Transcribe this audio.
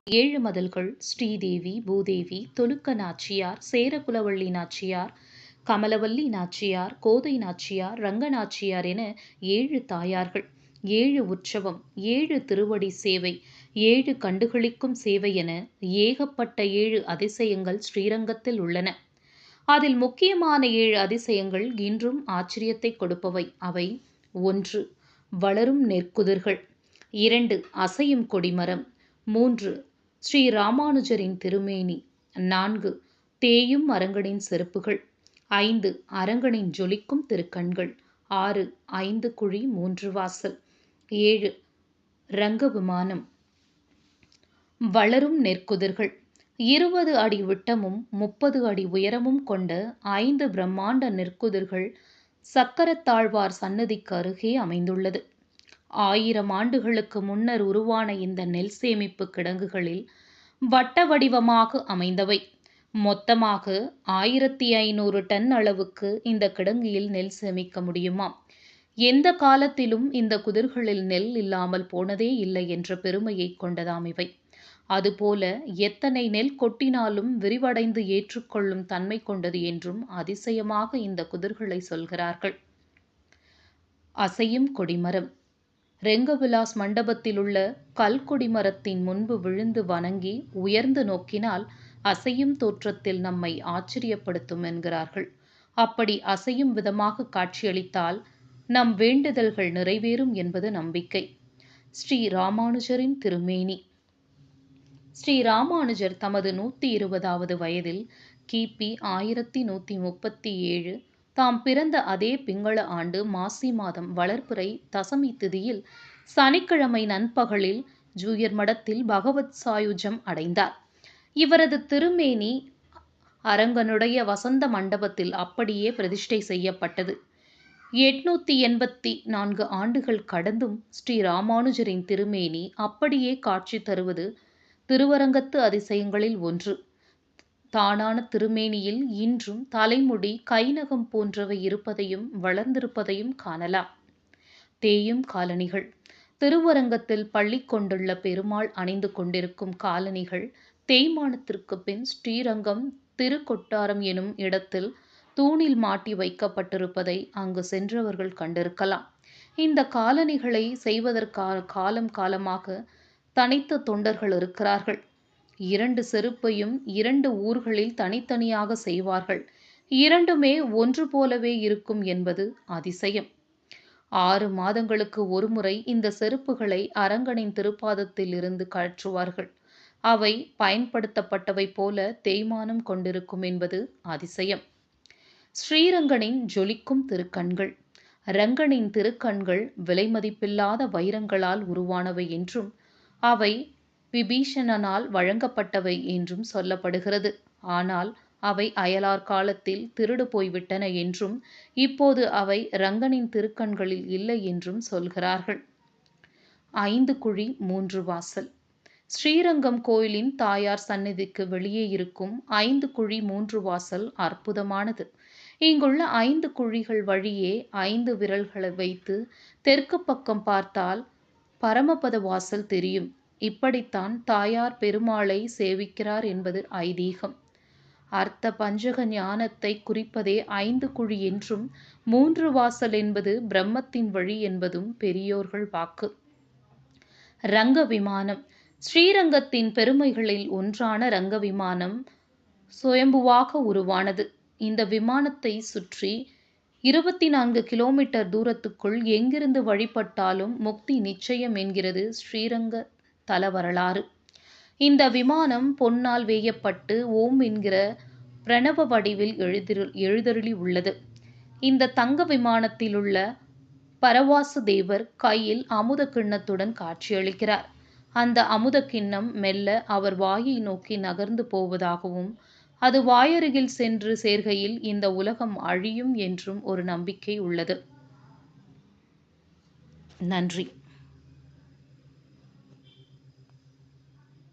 ஏழு மதல்கள் ஸ்ரீதேவி, பூதேவி, தொலுக்க நாச்சியார், சேரகுலவள்ளி நாச்சியார், கமலவல்லி நாச்சியார், கோதை நாச்சியார், ரங்க நாச்சியார் என 7 தாயார்கள், 7 உற்சவம், 7 திருவடி சேவை, 7 கண்டுகளிக்கும் சேவை என ஏகப்பட்ட 7 அதிசயங்கள் ஸ்ரீரங்கத்தில் உள்ளன. அதில் முக்கியமான 7 அதிசயங்கள் இன்றும் ஆச்சரியத்தை கொடுப்பவை. அவை: 1. வளரும் நெற்குதிர்கள். 2. அசையும் கொடிமரம். 3. ஸ்ரீ ராமானுஜரின் திருமேனி. 4. தேயும் அரங்கனின் செருப்புகள். 5. அரங்கனின் ஜொலிக்கும் திருக்கண்கள். 6. 5 குழி 3 வாசல். 7. ரங்க விமானம். வளரும் நெற்குதிர்கள் 20 அடி விட்டமும் 30 அடி உயரமும் கொண்ட 5 பிரம்மாண்ட நெற்குதிர்கள் சக்கரத்தாழ்வார் சன்னதிக்கு அருகே அமைந்துள்ளது. 1000 ஆண்டுகளுக்கு முன்னர் உருவான இந்த நெல் சேமிப்பு கிடங்குகளில் வட்ட வடிவமாக அமைந்தவை. மொத்தமாக 1500 டன் அளவுக்கு இந்த கிடங்கில் நெல் சேமிக்க முடியுமாம். எந்த காலத்திலும் இந்த குதிர்களில் நெல் இல்லாமல் போனதே இல்லை என்ற பெருமையை கொண்டதாம் இவை. அதுபோல எத்தனை நெல் கொட்டினாலும் விரிவடைந்து ஏற்றுக்கொள்ளும் தன்மை கொண்டது என்றும் அதிசயமாக இந்த குதிர்களை சொல்கிறார்கள். அசையும் கொடிமரம். ரெங்கவிலாஸ் மண்டபத்தில் உள்ள கல்கொடிமரத்தின் முன்பு விழுந்து வணங்கி உயர்ந்து நோக்கினால் அசையும் தோற்றத்தில் நம்மை ஆச்சரியப்படுத்தும் என்கிறார்கள். அப்படி அசையும் விதமாக காட்சியளித்தால் நம் வேண்டுதல்கள் நிறைவேறும் என்பது நம்பிக்கை. ஸ்ரீ ராமானுஜரின் திருமேனி. ஸ்ரீ ராமானுஜர் தமது 120வது வயதில் கிபி 1137 தாம் பிறந்த அதே பிங்கள ஆண்டு மாசி மாதம் வளர்பிறை தசமி திதியில் சனிக்கிழமை நண்பகலில் ஜூயர் மடத்தில் பகவத் சாயுஜம் அடைந்தார். இவரது திருமேனி அரங்கனுடைய வசந்த மண்டபத்தில் அப்படியே பிரதிஷ்டை செய்யப்பட்டது. 884 ஆண்டுகள் கடந்தும் ஸ்ரீ ராமானுஜரின் திருமேனி அப்படியே காட்சி தருவது திருவரங்கத்து அதிசயங்களில் ஒன்று. தானான திருமேனியில் இன்றும் தலைமுடி, கைநகம் போன்றவை இருப்பதையும் வளர்ந்திருப்பதையும் காணலாம். தேயும் காலணிகள். திருவரங்கத்தில் பள்ளி கொண்டுள்ள பெருமாள் அணிந்து கொண்டிருக்கும் காலணிகள் தேய்மானத்திற்கு பின் ஸ்ரீரங்கம் திருக்கொட்டாரம் எனும் இடத்தில் தூணில் மாட்டி வைக்கப்பட்டிருப்பதை அங்கு சென்றவர்கள் கண்டிருக்கலாம். இந்த காலணிகளை செய்வதற்கான காலமாக தனித்த தொண்டர்கள் இருக்கிறார்கள். 2 செருப்பையும் 2 ஊர்களில் தனித்தனியாக செய்வார்கள். இரண்டுமே ஒன்று போலவே இருக்கும் என்பது அதிசயம். 6 மாதங்களுக்கு ஒருமுறை இந்த செருப்புகளை அரங்கனின் திருப்பாதத்தில் இருந்து கழற்றுவார்கள். அவை பயன்படுத்தப்பட்டவை போல தேய்மானம் கொண்டிருக்கும் என்பது அதிசயம். ஸ்ரீரங்கனின் ஜொலிக்கும் திருக்கண்கள். ரங்கனின் திருக்கண்கள் விலைமதிப்பில்லாத வைரங்களால் உருவானவை என்றும் அவை விபீஷணனால் வழங்கப்பட்டவை என்றும் சொல்லப்படுகிறது. ஆனால் அவை அயலார் காலத்தில் திருடு போய்விட்டன என்றும் இப்போது அவை ரங்கனின் திருக்கண்களில் இல்லை என்றும் சொல்கிறார்கள். 5 குழி 3 வாசல். ஸ்ரீரங்கம் கோயிலின் தாயார் சந்நிதிக்கு வெளியே இருக்கும் 5 குழி 3 வாசல் அற்புதமானது. இங்குள்ள 5 குழிகள் வழியே 5 விரல்களை வைத்து தெற்கு பக்கம் பார்த்தால் பரமபத வாசல் தெரியும். இப்படித்தான் தாயார் பெருமாளை சேவிக்கிறார் என்பது ஐதீகம். அர்த்த பஞ்சக ஞானத்தை குறிப்பதே 5 குழி என்றும் 3 வாசல் என்பது பிரம்மத்தின் வழி என்பதும் பெரியோர்கள் வாக்கு. ரங்க விமானம். ஸ்ரீரங்கத்தின் பெருமைகளில் ஒன்றான ரங்க விமானம் சுயம்புவாக உருவானது. இந்த விமானத்தை சுற்றி 24 கிலோமீட்டர் தூரத்துக்குள் எங்கிருந்து வழிபட்டாலும் முக்தி நிச்சயம் என்கிறது ஸ்ரீரங்க தல வரலாறு. இந்த விமானம் பொன்னால் வேயப்பட்டு ஓம் என்கிற பிரணவ வடிவில் எழுதருளி உள்ளது. இந்த தங்க விமானத்தில் உள்ள பரவாசு தேவர் கையில் அமுத கிண்ணத்துடன் காட்சியளிக்கிறார். அந்த அமுத கிண்ணம் மெல்ல அவர் வாயை நோக்கி நகர்ந்து போவதாகவும் அது வாயருகில் சென்று சேர்கையில் இந்த உலகம் அழியும் என்றும் ஒரு நம்பிக்கை உள்ளது. நன்றி.